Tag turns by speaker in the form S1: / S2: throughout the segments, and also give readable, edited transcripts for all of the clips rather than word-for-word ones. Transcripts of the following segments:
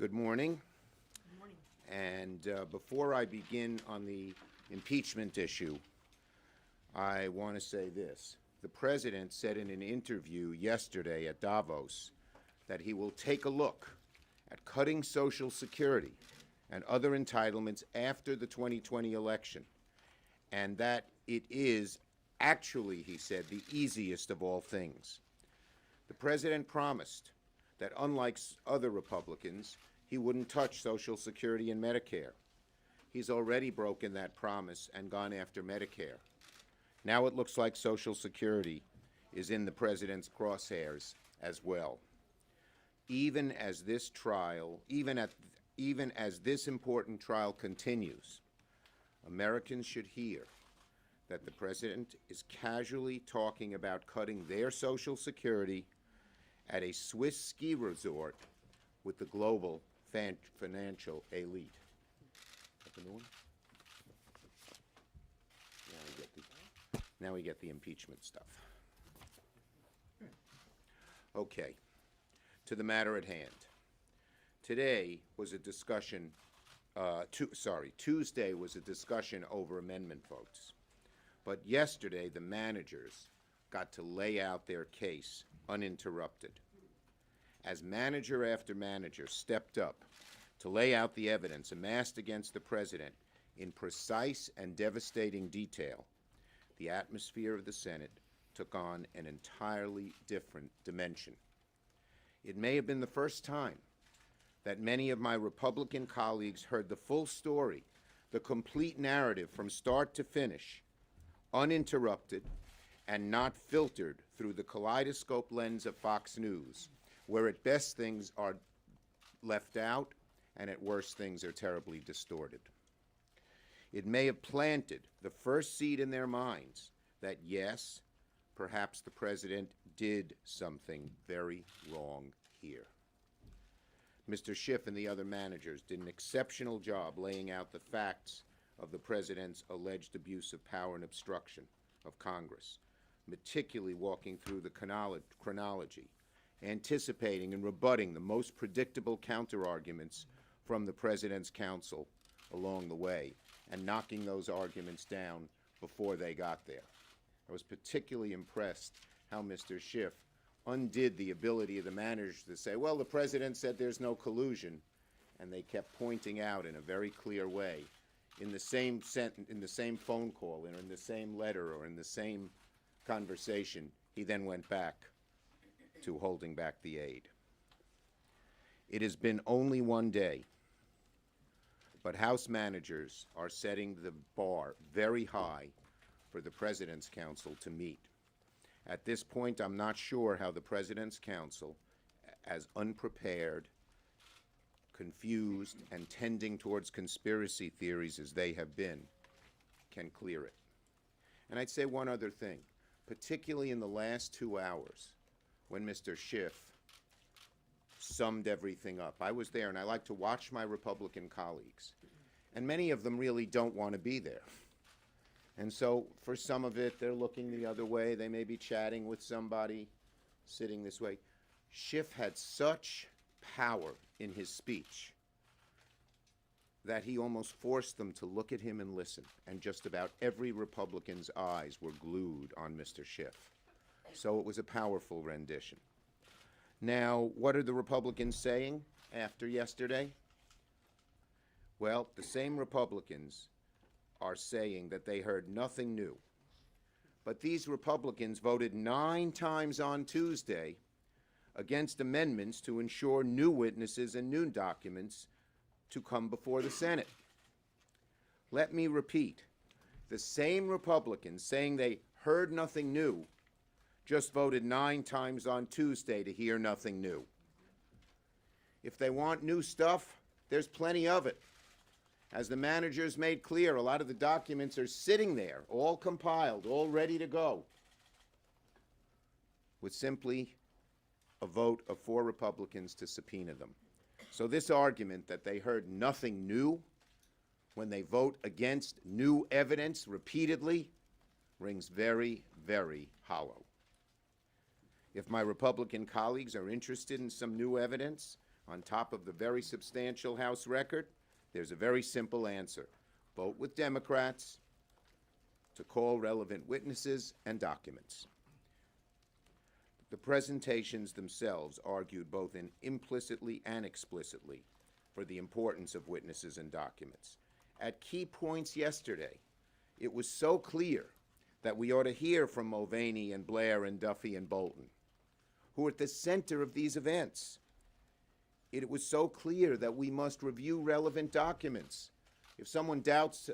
S1: Good morning.
S2: Good morning.
S1: And before I begin on the impeachment issue, I want to say this. The president said in an interview yesterday at Davos that he will take a look at cutting Social Security and other entitlements after the 2020 election, and that it is actually, he said, the easiest of all things. The president promised that unlike other Republicans, he wouldn't touch Social Security and Medicare. He's already broken that promise and gone after Medicare. Now it looks like Social Security is in the president's crosshairs as well. Even as this important trial continues, Americans should hear that the president is casually talking about cutting their Social Security at a Swiss ski resort with the global financial elite. Now we get the impeachment stuff. Okay, to the matter at hand. Today was a discussion, Tuesday was a discussion over amendment votes. But yesterday, the managers got to lay out their case uninterrupted. As manager after manager stepped up to lay out the evidence amassed against the president in precise and devastating detail, the atmosphere of the Senate took on an entirely different dimension. It may have been the first time that many of my Republican colleagues heard the full story, the complete narrative from start to finish, uninterrupted and not filtered through the kaleidoscope lens of Fox News, where at best things are left out and at worst things are terribly distorted. It may have planted the first seed in their minds that yes, perhaps the president did something very wrong here. Mr. Schiff and the other managers did an exceptional job laying out the facts of the president's alleged abuse of power and obstruction of Congress, meticulously walking through the chronology, anticipating and rebutting the most predictable counter-arguments from the president's counsel along the way, and knocking those arguments down before they got there. I was particularly impressed how Mr. Schiff undid the ability of the managers to say, well, the president said there's no collusion, and they kept pointing out in a very clear way, in the same phone call, or in the same letter, or in the same conversation, he then went back to holding back the aid. It has been only one day, but House managers are setting the bar very high for the President's Council to meet. At this point, I'm not sure how the President's Council, as unprepared, confused, and tending towards conspiracy theories as they have been, can clear it. And I'd say one other thing, particularly in the last 2 hours, when Mr. Schiff summed everything up. I was there, and I like to watch my Republican colleagues, and many of them really don't want to be there. And so for some of it, they're looking the other way. They may be chatting with somebody sitting this way. Schiff had such power in his speech that he almost forced them to look at him and listen, and just about every Republican's eyes were glued on Mr. Schiff. So it was a powerful rendition. Now, what are the Republicans saying after yesterday? Well, the same Republicans are saying that they heard nothing new. But these Republicans voted 9 times on Tuesday against amendments to ensure new witnesses and new documents to come before the Senate. Let me repeat, the same Republicans saying they heard nothing new just voted 9 times on Tuesday to hear nothing new. If they want new stuff, there's plenty of it. As the managers made clear, a lot of the documents are sitting there, all compiled, all ready to go, with simply a vote of 4 Republicans to subpoena them. So this argument that they heard nothing new when they vote against new evidence repeatedly rings very, very hollow. If my Republican colleagues are interested in some new evidence, On top of the very substantial House record, there's a very simple answer. Vote with Democrats to call relevant witnesses and documents. The presentations themselves argued both implicitly and explicitly for the importance of witnesses and documents. At key points yesterday, it was so clear that we ought to hear from Mulvaney and Blair and Duffy and Bolton, who are at the center of these events. It was so clear that we must review relevant documents. If someone doubts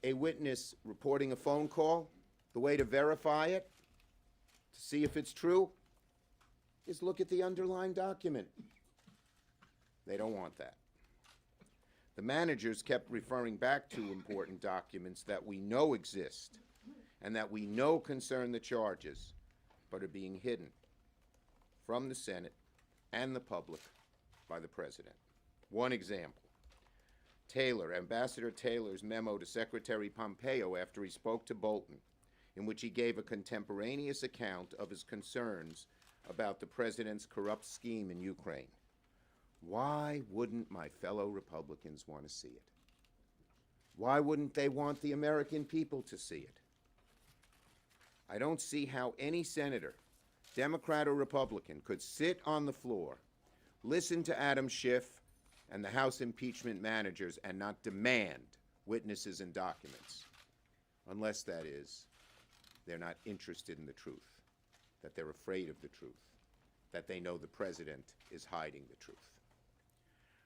S1: a witness reporting a phone call, the way to verify it, to see if it's true, is look at the underlying document. They don't want that. The managers kept referring back to important documents that we know exist and that we know concern the charges, but are being hidden from the Senate and the public by the President. One example, Ambassador Taylor's memo to Secretary Pompeo after he spoke to Bolton, in which he gave a contemporaneous account of his concerns about the President's corrupt scheme in Ukraine. Why wouldn't my fellow Republicans want to see it? Why wouldn't they want the American people to see it? I don't see how any senator, Democrat or Republican, could sit on the floor, listen to Adam Schiff and the House impeachment managers and not demand witnesses and documents, unless, that is, they're not interested in the truth, that they're afraid of the truth, that they know the President is hiding the truth.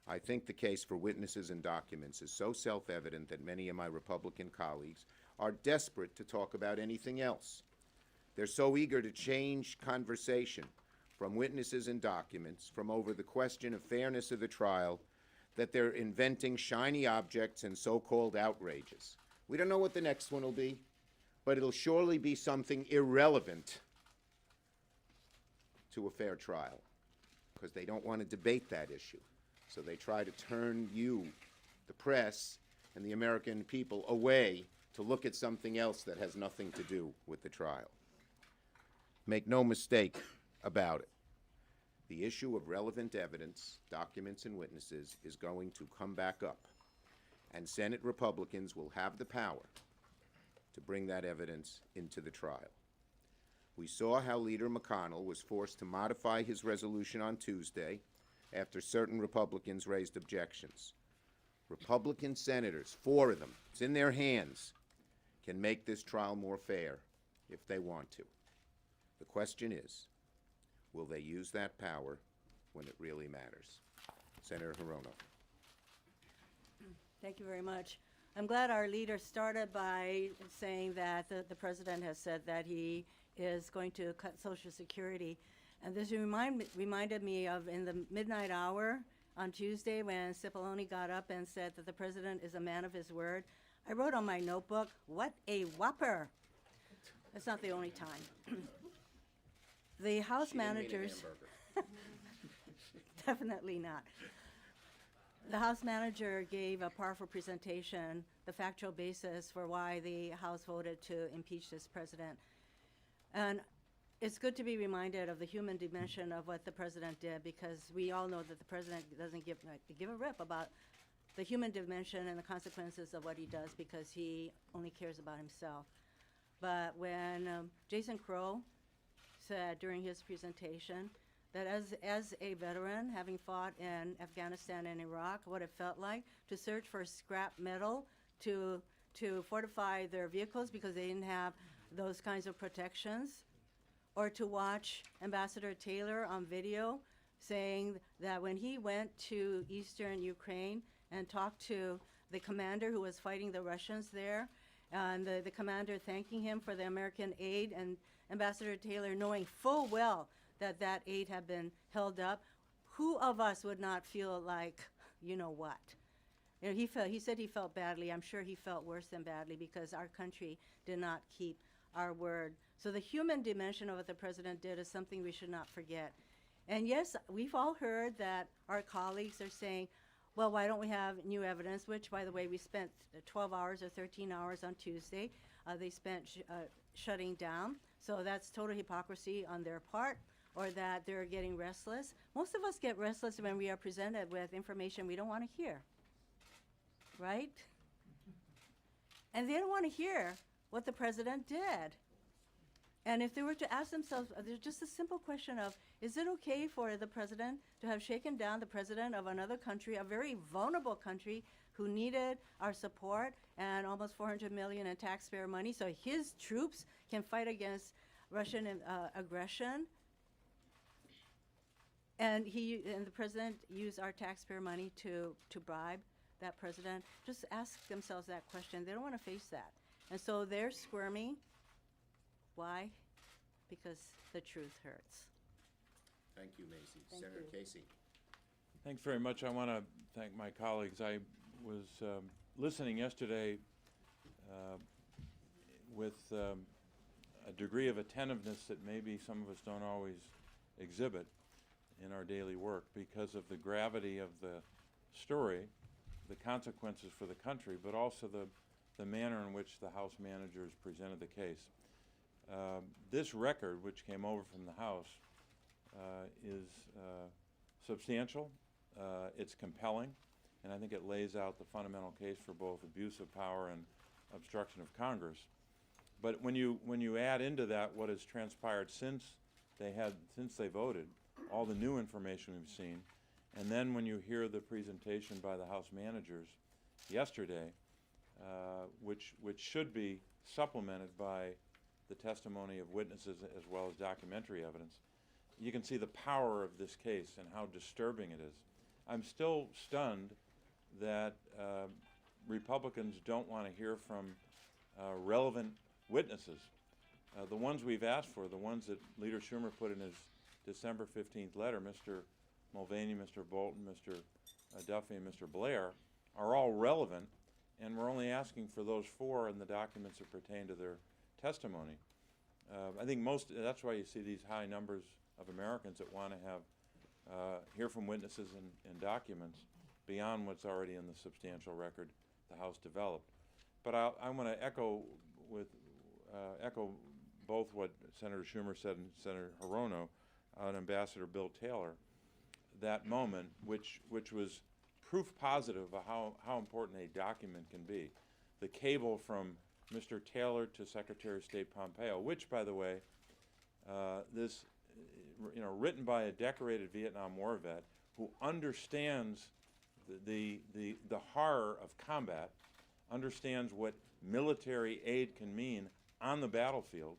S1: I think the case for witnesses and documents is so self-evident that many of my Republican colleagues are desperate to talk about anything else. They're so eager to change conversation from witnesses and documents, from over the question of fairness of the trial, that they're inventing shiny objects and so-called outrages. We don't know what the next one will be, but it'll surely be something irrelevant to a fair trial, because they don't want to debate that issue. So they try to turn you, the press, and the American people away to look at something else that has nothing to do with the trial. Make no mistake about it. The issue of relevant evidence, documents, and witnesses is going to come back up, and Senate Republicans will have the power to bring that evidence into the trial. We saw how Leader McConnell was forced to modify his resolution on Tuesday after certain Republicans raised objections. Republican senators, 4 of them, it's in their hands, can make this trial more fair if they want to. The question is, will they use that power when it really matters? Senator Hirono.
S2: Thank you very much. I'm glad our leader started by saying that the President has said that he is going to cut Social Security. And this reminded me of in the midnight hour on Tuesday when Cipollone got up and said that the President is a man of his word. I wrote on my notebook, what a whopper. That's not the only time. The House managers, definitely not. The House manager gave a powerful presentation, the factual basis for why the House voted to impeach this president. And it's good to be reminded of the human dimension of what the President did, because we all know that the President doesn't give a rip about the human dimension and the consequences of what he does, because he only cares about himself. But when Jason Crow said during his presentation that as a veteran, having fought in Afghanistan and Iraq, what it felt like to search for scrap metal to fortify their vehicles because they didn't have those kinds of protections, or to watch Ambassador Taylor on video saying that when he went to eastern Ukraine and talked to the commander who was fighting the Russians there, and the commander thanking him for the American aid, and Ambassador Taylor knowing full well that that aid had been held up, who of us would not feel like, you know what? You know, he said he felt badly. I'm sure he felt worse than badly because our country did not keep our word. So the human dimension of what the President did is something we should not forget. And yes, we've all heard that our colleagues are saying, well, why don't we have new evidence, which, by the way, we spent 12 hours or 13 hours on Tuesday. They spent shutting down. So that's total hypocrisy on their part. or that they're getting restless. Most of us get restless when we are presented with information we don't want to hear, right? And they don't want to hear what the president did. And if they were to ask themselves, there's just a simple question of, is it okay for the president to have shaken down the president of another country, a very vulnerable country who needed our support and almost $400 million in taxpayer money so his troops can fight against Russian aggression? And the president used our taxpayer money to bribe that president. Just ask themselves that question. They don't want to face that. And so they're squirming. Why? Because the truth hurts.
S1: Thank you, Macy.
S2: Thank
S1: Senator
S2: you.
S1: Casey.
S3: Thanks very much. I want to thank my colleagues. I was listening yesterday with a degree of attentiveness that maybe some of us don't always exhibit in our daily work because of the gravity of the story, the consequences for the country, but also the manner in which the House managers presented the case. This record, which came over from the House, is substantial, it's compelling, and I think it lays out the fundamental case for both abuse of power and obstruction of Congress. But when you add into that what has transpired since they voted, all the new information we've seen, and then when you hear the presentation by the House managers yesterday, which should be supplemented by the testimony of witnesses as well as documentary evidence, you can see the power of this case and how disturbing it is. I'm still stunned that Republicans don't want to hear from relevant witnesses. The ones we've asked for, the ones that Leader Schumer put in his December 15th letter, Mr. Mulvaney, Mr. Bolton, Mr. Duffy, and Mr. Blair, are all relevant, and we're only asking for those four in the documents that pertain to their testimony. I think that's why you see these high numbers of Americans that want to have hear from witnesses and documents beyond what's already in the substantial record the House developed. But I want to echo both what Senator Schumer said and Senator Hirono and Ambassador Bill Taylor, that moment, which was proof positive of how important a document can be. The cable from Mr. Taylor to Secretary of State Pompeo, which, by the way, written by a decorated Vietnam War vet who understands the horror of combat, understands what military aid can mean on the battlefield,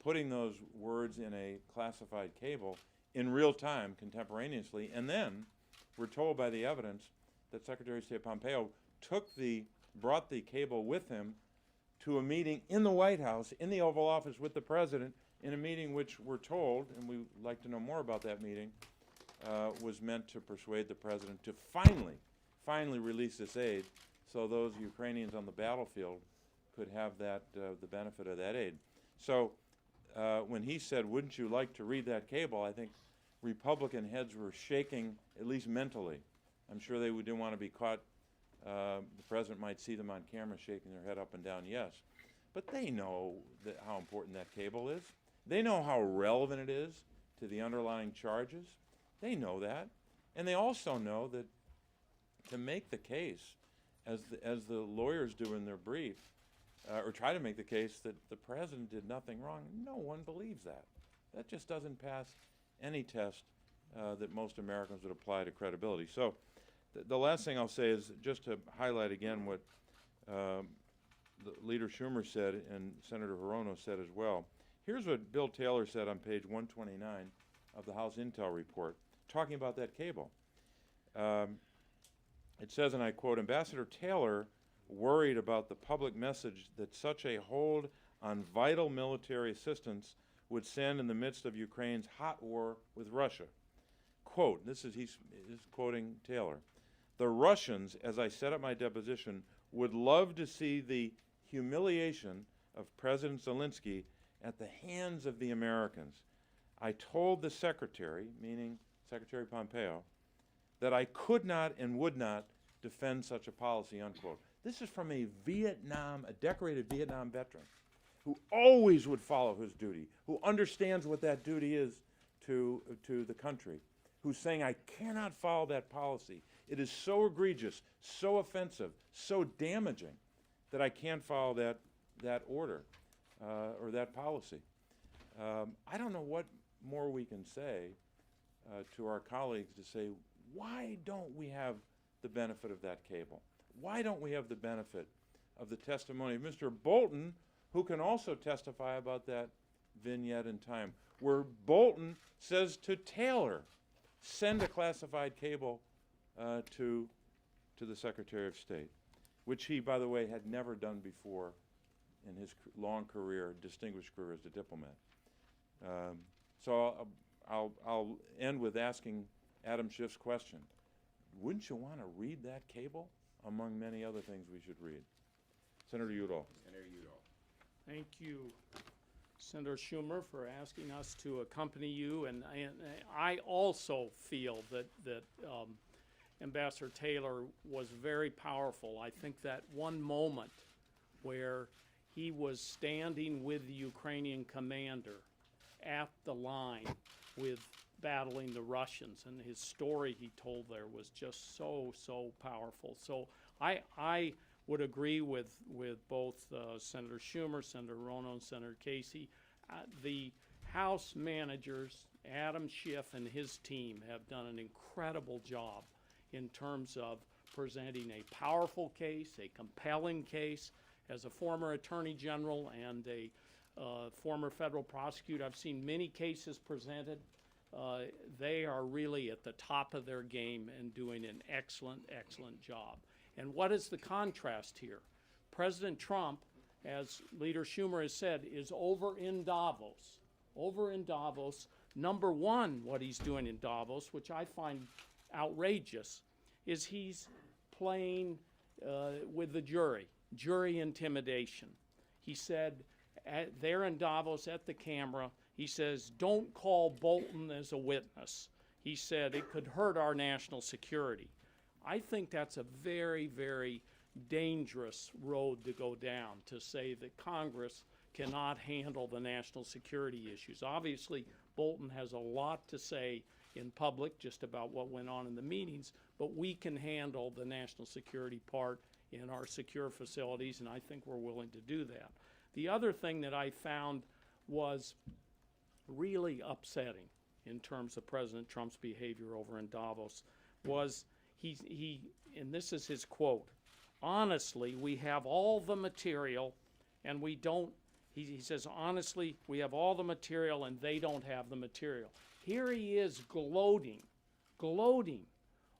S3: putting those words in a classified cable in real time, contemporaneously, and then we're told by the evidence that Secretary of State Pompeo brought the cable with him to a meeting in the White House, in the Oval Office with the President, in a meeting which we're told, and we'd like to know more about that meeting, was meant to persuade the President to finally release this aid so those Ukrainians on the battlefield could have the benefit of that aid. So when he said, wouldn't you like to read that cable, I think Republican heads were shaking, at least mentally. I'm sure they didn't want to be caught. The President might see them on camera shaking their head up and down, yes. But they know how important that cable is. They know how relevant it is to the underlying charges. They know that. And they also know that to make the case, as the lawyers do in their brief, or try to make the case that the President did nothing wrong, no one believes that. That just doesn't pass any test that most Americans would apply to credibility. So the last thing I'll say is just to highlight again what the Leader Schumer said and Senator Hirono said as well. Here's what Bill Taylor said on page 129 of the House Intel report, talking about that cable. It says, and I quote, Ambassador Taylor worried about the public message that such a hold on vital military assistance would send in the midst of Ukraine's hot war with Russia. Quote, he's quoting Taylor, the Russians, as I said at my deposition, would love to see the humiliation of President Zelensky at the hands of the Americans. I told the Secretary, meaning Secretary Pompeo, that I could not and would not defend such a policy, unquote. This is from a decorated Vietnam veteran who always would follow his duty, who understands what that duty is to the country, who's saying, I cannot follow that policy. It is so egregious, so offensive, so damaging that I can't follow that order or that policy. I don't know what more we can say to our colleagues to say, why don't we have the benefit of that cable? Why don't we have the benefit of the testimony of Mr. Bolton, who can also testify about that vignette in time, where Bolton says to Taylor, send a classified cable to the Secretary of State, which he, by the way, had never done before in his long career, distinguished career as a diplomat. So I'll end with asking Adam Schiff's question. Wouldn't you want to read that cable, among many other things we should read? Senator Udall.
S1: Senator Udall.
S4: Thank you, Senator Schumer, for asking us to accompany you. And I also feel that Ambassador Taylor was very powerful. I think that one moment where he was standing with the Ukrainian commander at the line with battling the Russians, and his story he told there was just so powerful. So I would agree with both Senator Schumer, Senator Rono, and Senator Casey. The House managers, Adam Schiff and his team, have done an incredible job in terms of presenting a powerful case, a compelling case. As a former Attorney General and a former federal prosecutor, I've seen many cases presented. They are really at the top of their game and doing an excellent job. And what is the contrast here? President Trump, as Leader Schumer has said, is over in Davos. Over in Davos. Number one, what he's doing in Davos, which I find outrageous, is he's playing with the jury intimidation. He said there in Davos at the camera, he says, don't call Bolton as a witness. He said it could hurt our national security. I think that's a very dangerous road to go down, to say that Congress cannot handle the national security issues. Obviously, Bolton has a lot to say in public just about what went on in the meetings, but we can handle the national security part in our secure facilities, and I think we're willing to do that. The other thing that I found was really upsetting in terms of President Trump's behavior over in Davos was he and this is his quote, honestly, we have all the material and we don't, he says, honestly, we have all the material and they don't have the material. Here he is gloating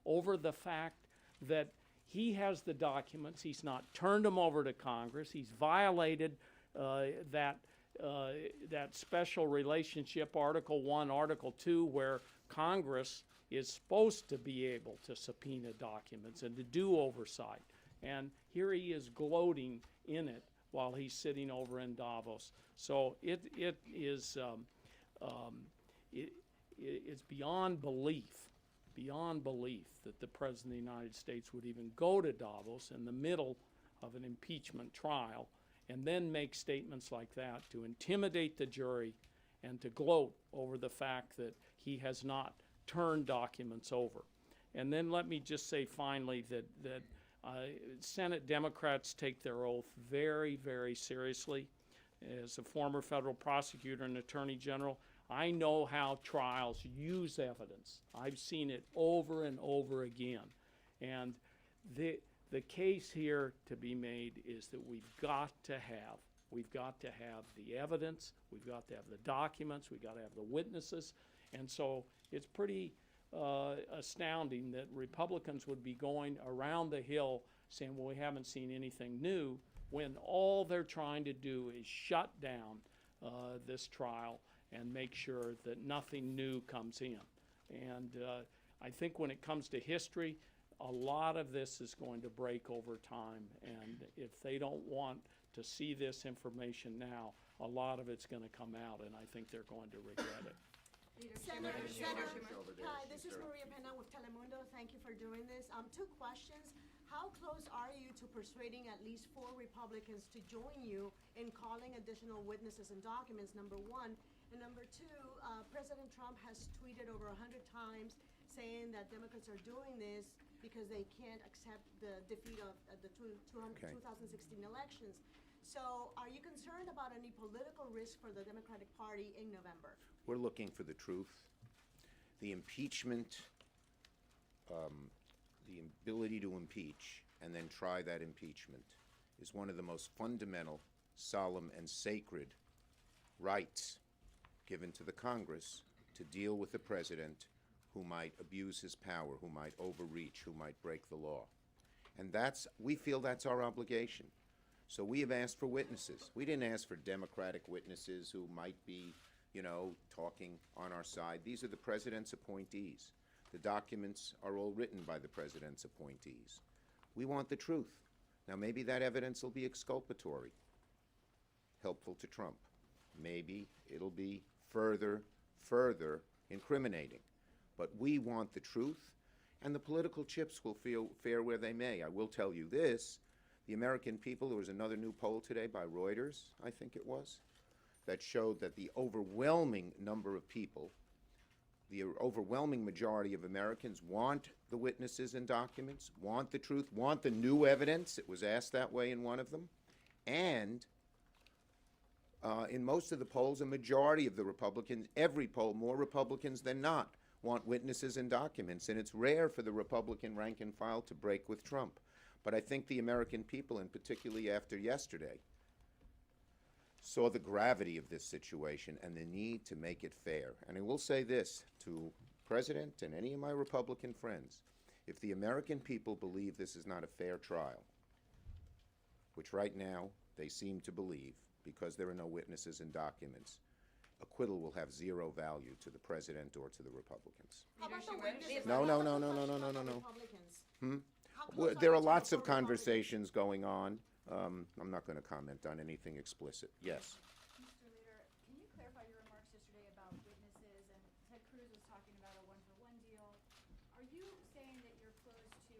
S4: over the fact that he has the documents. He's not turned them over to Congress. He's violated that special relationship, Article 1, Article 2, where Congress is supposed to be able to subpoena documents and to do oversight. And here he is gloating in it while he's sitting over in Davos. So it's beyond belief that the President of the United States would even go to Davos in the middle of an impeachment trial and then make statements like that to intimidate the jury and to gloat over the fact that he has not turned documents over. And then let me just say finally that Senate Democrats take their oath very seriously. As a former federal prosecutor and attorney general, I know how trials use evidence. I've seen it over and over again. And the case here to be made is that we've got to have the evidence, we've got to have the documents, we've got to have the witnesses. And so it's pretty astounding that Republicans would be going around the hill saying, well, we haven't seen anything new, when all they're trying to do is shut down this trial and make sure that nothing new comes in. And I think when it comes to history, a lot of this is going to break over time. And if they don't want to see this information now, a lot of it's going to come out, and I think they're going to regret it.
S5: Senator, hi, this is Maria Pena with Telemundo. Thank you for doing this. Two questions. how close are you to persuading at least 4 Republicans to join you in calling additional witnesses and documents, number one? And number two, President Trump has tweeted over 100 times saying that Democrats are doing this because they can't accept the defeat of the 2016 elections. So are you concerned about any political risk for the Democratic Party in November?
S1: We're looking for the truth. The impeachment, the ability to impeach and then try that impeachment is one of the most fundamental, solemn, and sacred rights given to the Congress to deal with the president who might abuse his power, who might overreach, who might break the law. And we feel that's our obligation. So we have asked for witnesses. We didn't ask for Democratic witnesses who might be, talking on our side. These are the president's appointees. The documents are all written by the president's appointees. We want the truth. Now, maybe that evidence will be exculpatory, helpful to Trump. Maybe it'll be further incriminating. But we want the truth, and the political chips will fare where they may. I will tell you this. The American people, there was another new poll today by Reuters, I think it was, that showed that the overwhelming number of people, the overwhelming majority of Americans want the witnesses and documents, want the truth, want the new evidence. It was asked that way in one of them. And in most of the polls, a majority of the Republicans, every poll, more Republicans than not, want witnesses and documents. And it's rare for the Republican rank and file to break with Trump. But I think the American people, and particularly after yesterday, saw the gravity of this situation and the need to make it fair. And I will say this to President and any of my Republican friends. If the American people believe this is not a fair trial, which right now they seem to believe because there are no witnesses and documents, acquittal will have zero value to the president or to the Republicans.
S5: How about the witnesses?
S1: No. There are lots of conversations going on. I'm not going to comment on anything explicit. Yes.
S6: Mr. Leader, can you clarify your remarks yesterday about witnesses, and Ted Cruz was talking about a one-for-one deal. Are you saying that you're close to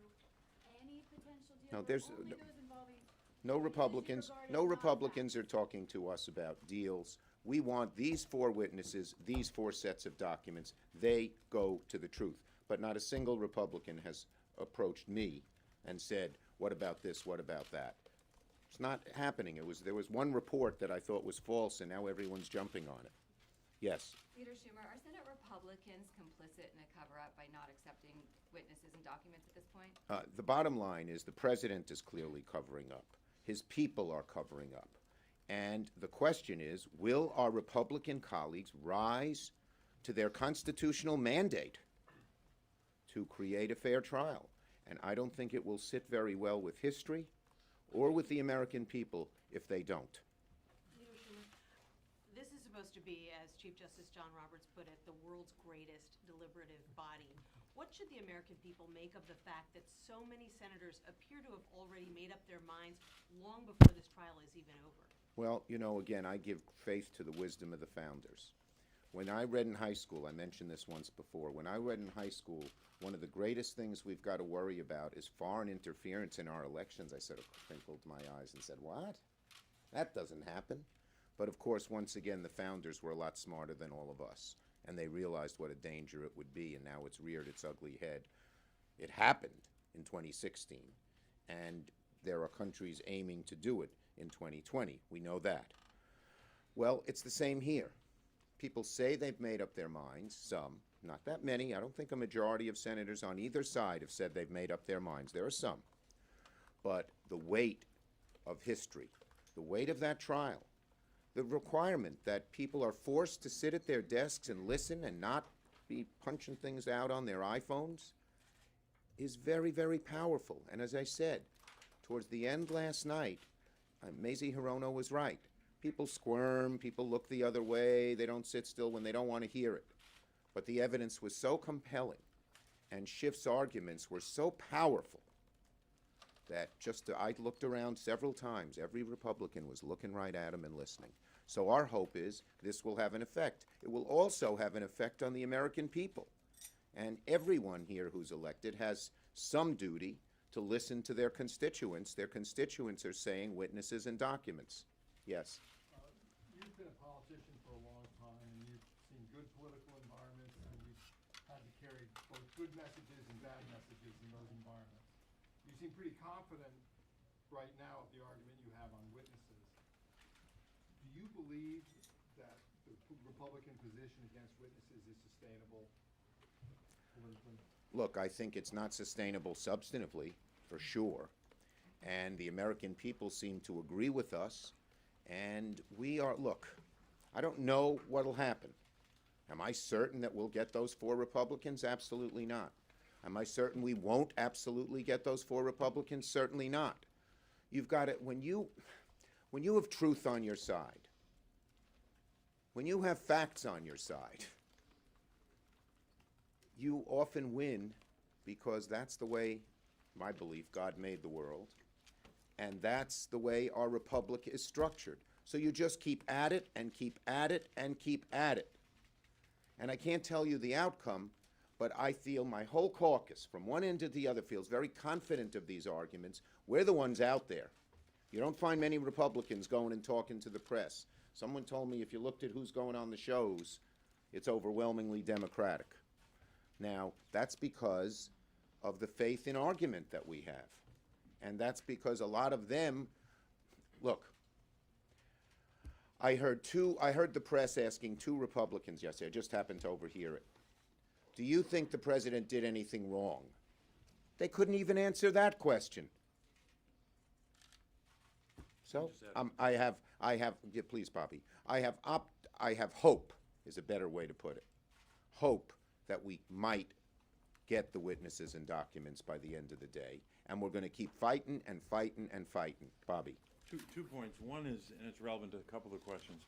S6: any potential deal?
S1: No,
S6: or
S1: there's
S6: only
S1: no-
S6: those involving
S1: No Republicans, no
S6: regarding
S1: Republicans are talking to us about deals. We want these 4 witnesses, these 4 sets of documents. They go to the truth. But not a single Republican has approached me and said, what about this, what about that? It's not happening. There was one report that I thought was false, and now everyone's jumping on it. Yes.
S7: Leader Schumer, are Senate Republicans complicit in a cover-up by not accepting witnesses and documents at this point?
S1: The bottom line is the president is clearly covering up. His people are covering up. And the question is, will our Republican colleagues rise to their constitutional mandate to create a fair trial? And I don't think it will sit very well with history or with the American people if they don't.
S8: Leader Schumer, this is supposed to be, as Chief Justice John Roberts put it, the world's greatest deliberative body. What should the American people make of the fact that so many senators appear to have already made up their minds long before this trial is even over?
S1: Well, again, I give faith to the wisdom of the founders. When I read in high school, I mentioned this once before, when I read in high school, one of the greatest things we've got to worry about is foreign interference in our elections. I sort of crinkled my eyes and said, what? That doesn't happen. But of course, once again, the founders were a lot smarter than all of us, and they realized what a danger it would be, and now it's reared its ugly head. It happened in 2016, and there are countries aiming to do it in 2020. We know that. Well, it's the same here. People say they've made up their minds, some, not that many. I don't think a majority of senators on either side have said they've made up their minds. There are some. But the weight of history, the weight of that trial, the requirement that people are forced to sit at their desks and listen and not be punching things out on their iPhones is very, very powerful. And as I said, towards the end last night, Mazie Hirono was right. People squirm, people look the other way, they don't sit still when they don't want to hear it. But the evidence was so compelling, and Schiff's arguments were so powerful, that I looked around several times. Every Republican was looking right at him and listening. So our hope is this will have an effect. It will also have an effect on the American people. And everyone here who's elected has some duty to listen to their constituents. Their constituents are saying witnesses and documents. Yes.
S9: You've been a politician for a long time, and you've seen good political environments, and you've had to carry both good messages and bad messages in those environments. You seem pretty confident right now of the argument you have on witnesses. Do you believe that the Republican position against witnesses is sustainable politically?
S1: Look, I think it's not sustainable substantively, for sure. And the American people seem to agree with us. And we are, look, I don't know what'll happen. Am I certain that we'll get those 4 Republicans? Absolutely not. Am I certain we won't absolutely get those 4 Republicans? Certainly not. You've got it, when you have truth on your side, when you have facts on your side, you often win, because that's the way, my belief, God made the world, and that's the way our republic is structured. So you just keep at it and keep at it and keep at it. And I can't tell you the outcome, but I feel my whole caucus, from one end to the other, feels very confident of these arguments. We're the ones out there. You don't find many Republicans going and talking to the press. Someone told me if you looked at who's going on the shows, it's overwhelmingly Democratic. Now, that's because of the faith in argument that we have. And that's because a lot of them, look, I heard the press asking 2 Republicans yesterday, I just happened to overhear it. Do you think the president did anything wrong? They couldn't even answer that question. So, yeah, please, Poppy. I have hope, is a better way to put it. Hope that we might get the witnesses and documents by the end of the day. And we're going to keep fighting and fighting and fighting. Bobby.
S3: Two points. One is, and it's relevant to a couple of questions.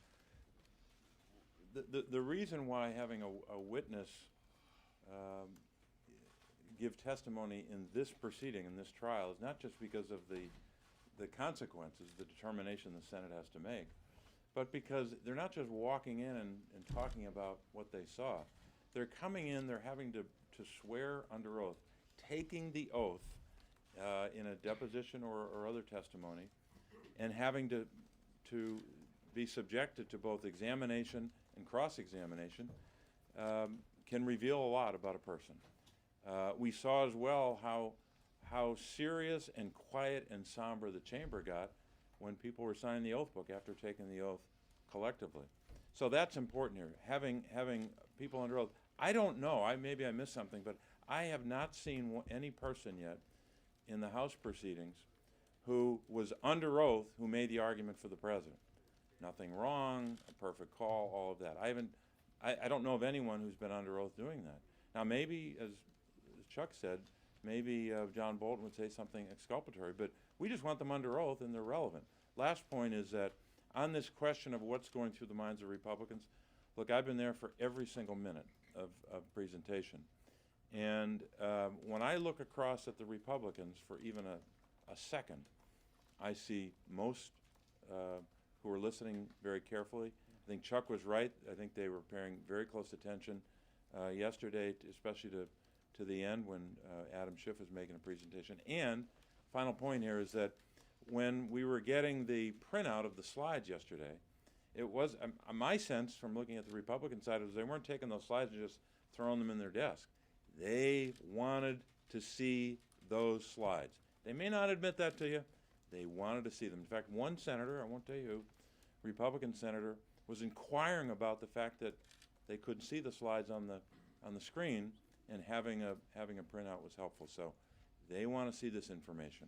S3: The reason why having a witness give testimony in this proceeding, in this trial, is not just because of the consequences, the determination the Senate has to make, but because they're not just walking in and talking about what they saw. They're coming in, they're having to swear under oath, taking the oath in a deposition or other testimony, and having to be subjected to both examination and cross-examination can reveal a lot about a person. We saw as well how serious and quiet and somber the chamber got when people were signing the oath book after taking the oath collectively. So that's important here, having people under oath. I don't know, maybe I missed something, but I have not seen any person yet in the House proceedings who was under oath who made the argument for the president. Nothing wrong, a perfect call, all of that. I don't know of anyone who's been under oath doing that. Now maybe, as Chuck said, maybe John Bolton would say something exculpatory, but we just want them under oath and they're relevant. Last point is that on this question of what's going through the minds of Republicans, look, I've been there for every single minute of presentation. And when I look across at the Republicans for even a second, I see most who are listening very carefully. I think Chuck was right. I think they were paying very close attention yesterday, especially to the end when Adam Schiff was making a presentation. And final point here is that when we were getting the printout of the slides yesterday, it was, my sense from looking at the Republican side was they weren't taking those slides and just throwing them in their desk. They wanted to see those slides. They may not admit that to you. They wanted to see them. In fact, one senator, I won't tell you who, Republican senator, was inquiring about the fact that they couldn't see the slides on the screen, and having a printout was helpful. So they want to see this information.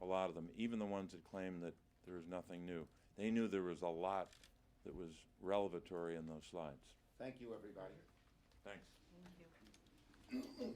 S3: A lot of them, even the ones that claim that there is nothing new. They knew there was a lot that was revelatory in those slides.
S1: Thank you, everybody.
S3: Thanks.
S8: Thank you.